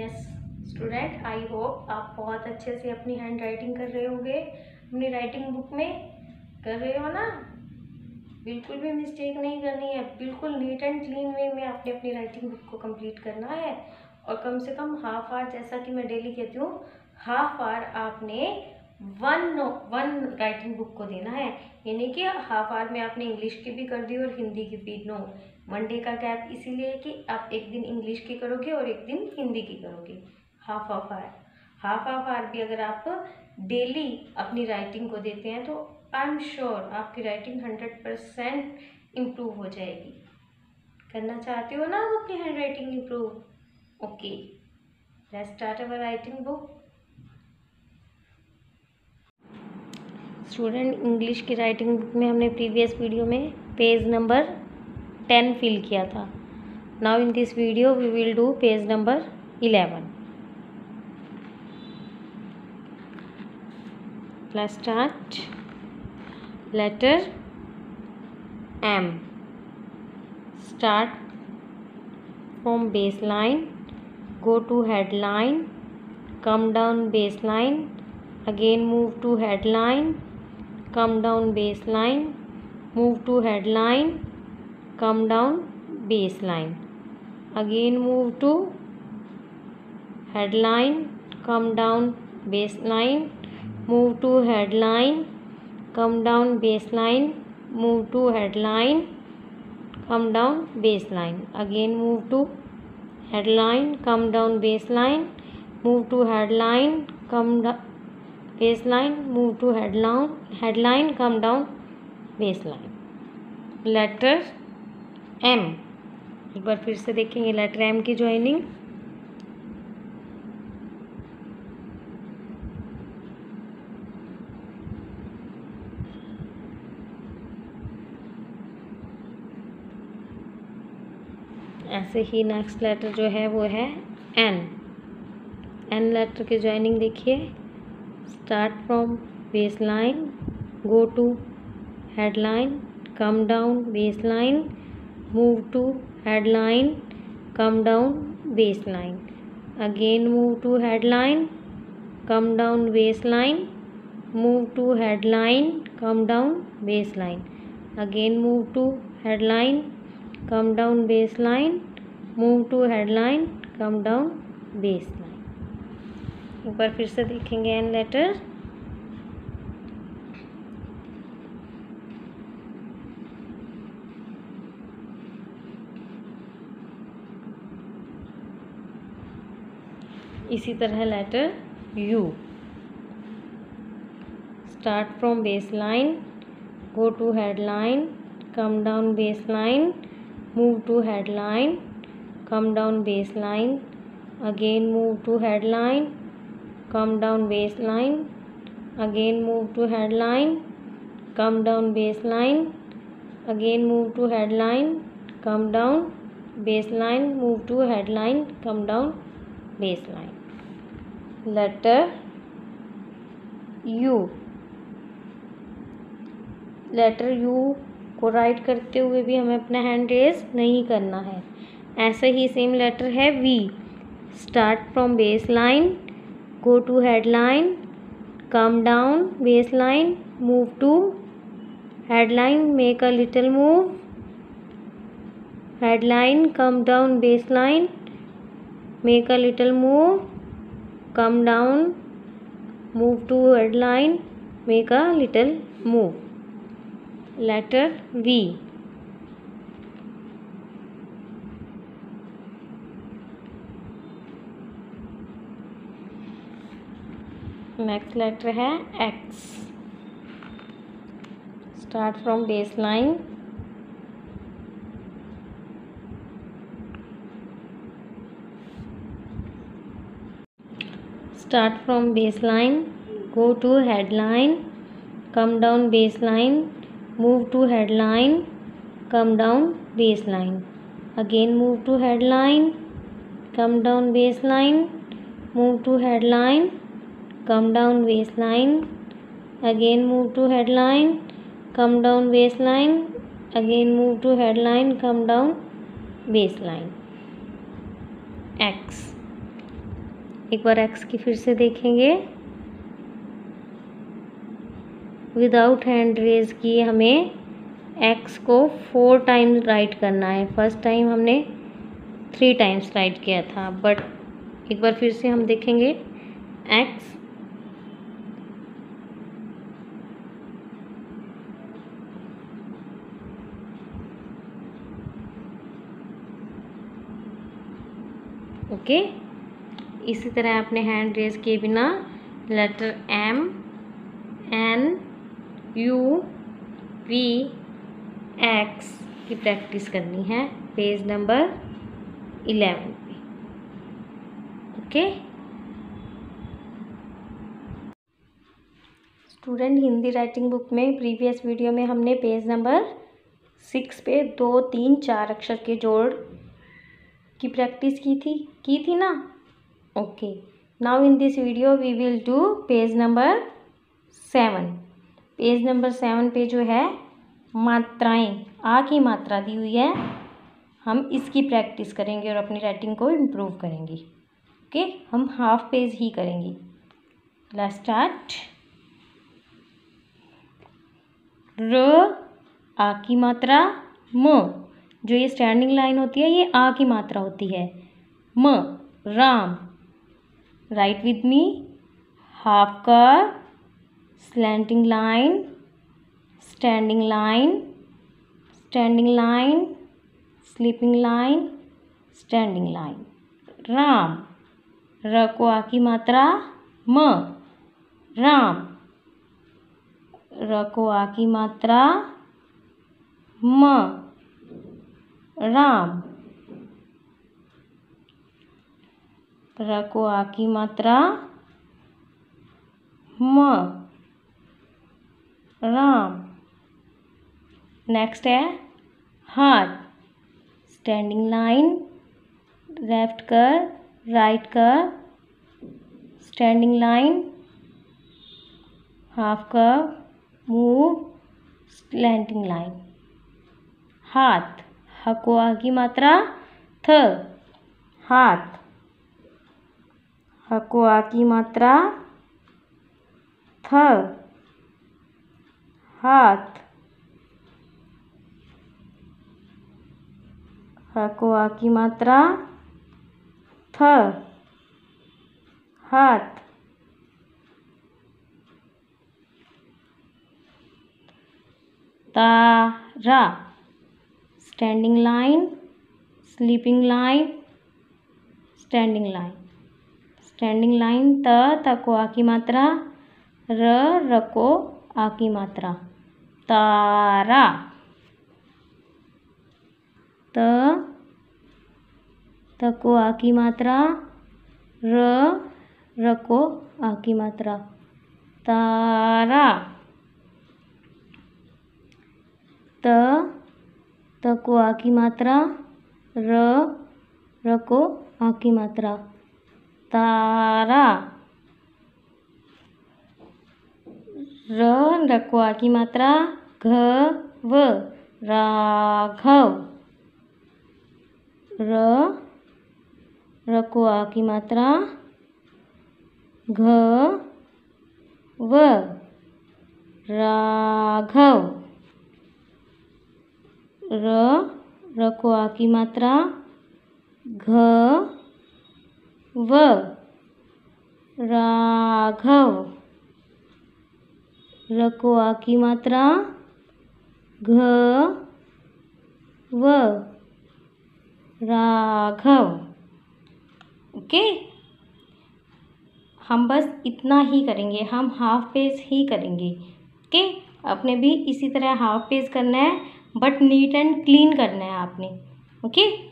Yes student, I hope आप बहुत अच्छे से अपनी हैंड राइटिंग कर रहे होंगे। अपनी राइटिंग बुक में कर रहे हो ना, बिल्कुल भी मिस्टेक नहीं करनी है। बिल्कुल नीट एंड क्लीन वे में आपने अपनी राइटिंग बुक को कंप्लीट करना है। और कम से कम हाफ आवर, जैसा कि मैं डेली कहती हूँ, हाफ आवर आपने वन राइटिंग बुक को देना है। यानी कि हाफ आवर में आपने इंग्लिश की भी कर दी और हिंदी की भी। नो, मंडे का गैप इसीलिए कि आप एक दिन इंग्लिश की करोगे और एक दिन हिंदी की करोगे। हाफ आवर भी अगर आप डेली अपनी राइटिंग को देते हैं तो आई एम श्योर आपकी राइटिंग 100% इम्प्रूव हो जाएगी। करना चाहते हो ना आप अपनी handwriting improve? Okay, let's start our writing book. Student, English की राइटिंग बुक में हमने प्रीवियस वीडियो में पेज नंबर 10 फिल किया था। Now in this video we will do page number 11। Let's start. Letter M. Start from baseline, go to headline, come down baseline, again move to headline, come down baseline, move to headline, come down baseline, again move to headline, come down baseline, move to headline, come down baseline, move to headline, come down baseline, again move to headline, come down baseline, move to headline, come down baseline, move to headline, come down baseline. Letter M, एक बार फिर से देखेंगे letter M की joining. ऐसे ही next letter जो है वो है एन लेटर की ज्वाइनिंग देखिए। Start from baseline, go to headline, come down baseline, move to headline, come down baseline, again move to headline, come down baseline, move to headline, come down baseline, again move to headline, come down baseline, move to headline, come down baseline। एक बार फिर से देखेंगे N letter. इसी तरह letter U. Start from baseline, go to headline, come down baseline, move to headline, come down baseline, again move to headline, come down baseline, again move to headline, come down baseline, again move to headline, come down baseline, move to headline, come down baseline। Letter U. Letter U को write करते हुए भी हमें अपना hand raise नहीं करना है। ऐसे ही सेम लेटर है V. Start from baseline, go to headline, come down baseline, move to headline, make a little move, headline, come down baseline, make a little move, come down, move to headline, make a little move. Letter V. Next letter है X. Start from baseline, start from baseline, go to headline, come down baseline, move to headline, come down baseline, again move to headline, come down baseline, move to headline, come down baseline, again move to headline, come down baseline, again move to headline, come down baseline। X। एक बार x की फिर से देखेंगे। Without hand raise किए हमें x को 4 times right करना है। फर्स्ट टाइम हमने 3 टाइम्स राइट किया था, बट एक बार फिर से हम देखेंगे एक्स ओके। इसी तरह अपने हैंड रेज किए बिना letter M N U V X की प्रैक्टिस करनी है पेज नंबर 11 पे। Okay student, Hindi writing book में प्रीवियस वीडियो में हमने पेज नंबर 6 पे 2, 3, 4 अक्षर के जोड़ की प्रैक्टिस की थी ना। Okay, now in this video we will do page number 7। Page number 7 पे जो है मात्राएं, आ की मात्रा दी हुई है, हम इसकी प्रैक्टिस करेंगे और अपनी राइटिंग को इम्प्रूव करेंगे। ओके, हम हाफ पेज ही करेंगे। Let's start. र, आ की मात्रा, म, जो ये स्टैंडिंग लाइन होती है ये आ की मात्रा होती है। म, Ram. Right with me, half curve, slanting line, standing line, standing line, sleeping line, standing line. Ram. र को आ की मात्रा, म, राम। र को आ की मात्रा, म, राम। र को आ की मात्रा, म, राम। नेक्स्ट है हाथ। Standing line, left curve, right curve, standing line, half curve, move, slanting line. हाथ। ह को आ की मात्रा, थ, हाथ। ह को आ की मात्रा, थ, हाथ। ह को आ की मात्रा, थ, हाथ। तारा। Standing line, sleeping line, standing line. Standing line, त को आ की मात्रा, र को आ की मात्रा, तारा। त को आ की मात्रा, र को आ की मात्रा, तारा। त को आ की मात्रा, र को आ की मात्रा, तारा। र को आ की मात्रा, घ, व, राघव। र को आ की मात्रा, घ, व, राघव। र को आ की मात्रा, घ, व, राघव। र को आ की मात्रा, घ, व, राघव। ओके, हम बस इतना ही करेंगे, हम हाफ पेज ही करेंगे। ओके, आपने भी इसी तरह हाफ पेज करना है, बट नीट एंड क्लीन करना है आपने। ओके।